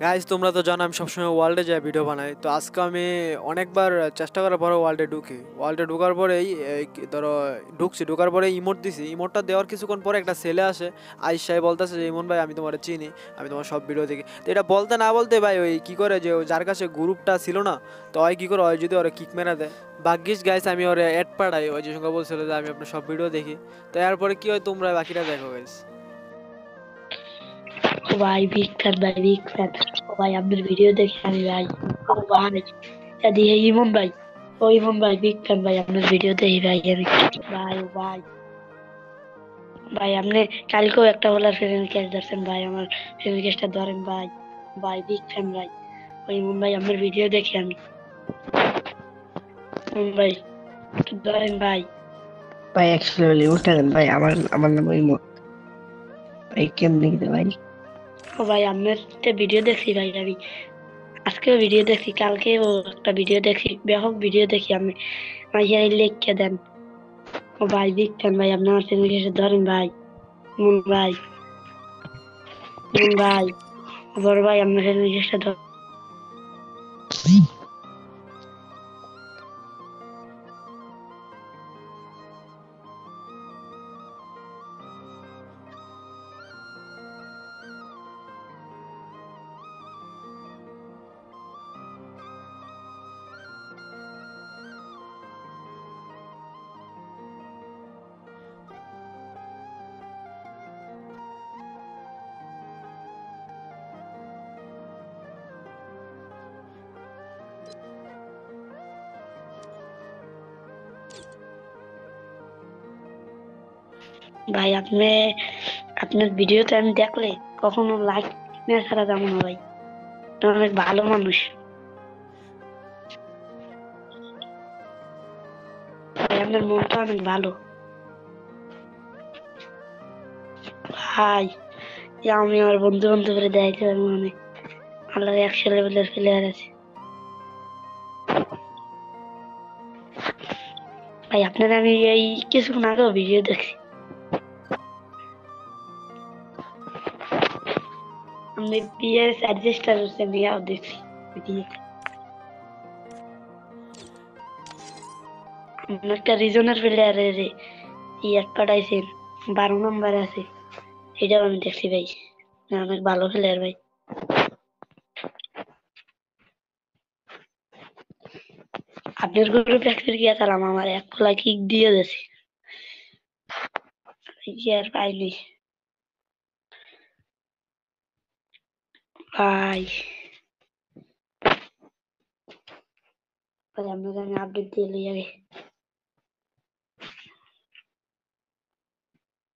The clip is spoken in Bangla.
গাইজ তোমরা তো জানো আমি সবসময় ওয়ার্ল্ডে যাই ভিডিও বানাই। তো আজকে আমি অনেকবার চেষ্টা করার পরে ওয়ার্ল্ডে ঢুকার পরেই ধরো ঢুকার পরে ইমোট দিছি। ইমোটটা দেওয়ার কিছুক্ষণ পরে একটা ছেলে আসে, আইসাই বলতেছে যে ইমন ভাই আমি তোমার চিনি, আমি তোমার সব ভিডিও দেখি। তো এটা বলতে না বলতে ভাই ওই কি করে যে যার কাছে গ্রুপটা ছিল না, তো ওই কি করে ওই যদি ওরা কিক মেরা দেয়। ভাগ্যিস গাইস আমি ওরা অ্যাড পাঠাই, ওই যে সঙ্গে বলছিল যে আমি আপনার সব ভিডিও দেখি। তো এরপরে কি হয় তোমরা বাকিটা দেখো গাইস। ও ভাই বিগ ফ্যান ভাই বিগ ফ্যান। ও ভাই আপনার ভিডিও দেখে আমি ভাই। ও ভাই যদি ইমন ভাই, ও ইমন ভাই বিগ ফ্যান ভাই আপনার ভিডিও দেখি ভাই আমি। ভাই ও ভাই, ভাই আপনি কালকেও একটা বলার ফ্রেন্ড ক্যাচ ধরছেন ভাই, আমার ফ্রেন্ড ক্যাচটা ধরেন ভাই। ভাই বিগ ফ্যান ভাই, ও ইমন ভাই আপনার ভিডিও দেখি আমি। ইমন ভাই একটু ধরেন ভাই। ভাই অ্যাকচুয়ালি উঠে দেন ভাই, আমার আমার নাম ইমন। ভাই কেমনি কি ভাই? ও ভাই আপনার ভিডিও দেখছি ভাই আমি, আজকেও ভিডিও দেখছি, কালকেও একটা ভিডিও দেখছি, ব্যাপক ভিডিও দেখি আমি। ভাই লিখে দেন। ও ভাই বিগ ফ্যান ভাই, আপনি আমার ফ্রেন্ড ক্যাচটা ধরেন ভাই। ইমন ভাই, ইমন ভাই, বড় ভাই আপনার ফ্রেন্ড ক্যাচটা ধরেন। ভাই আপনি, আপনার ভিডিওতে আমি দেখলে কখনো লাইক না ছাড়া যাবো না ভাই, আপনি অনেক ভালো মানুষ। ভাই আপনার মনটা অনেক ভালো। ভাই আমি আমার বন্ধু বান্ধবের দেখাইতে পারবো অনেক, আল্লাহর 100 লেভেলের প্লেয়ার আছে। ভাই আপনার আমি এই কিছুক্ষণ আগেও ভিডিও দেখছি, আপনি বিয়ের অ্যাডজাস্টার হচ্ছে নিয়েও দেখছি ভিডিও। আপনার একটা রিজনের প্লেয়ারের ইয়ার পাঠাইছেন, 12 নম্বর আছে, এটাও আমি দেখছি ভাই, অনেক ভালো প্লেয়ার ভাই। আপনার গ্রুপে একবার গিয়েছিলাম, আমার এক পোলা কিক দিয়ে দিয়েছে, কি আর পাইনি ভাই। ভাই আপনাকে আমি আপডেট দিয়ে লই আগে।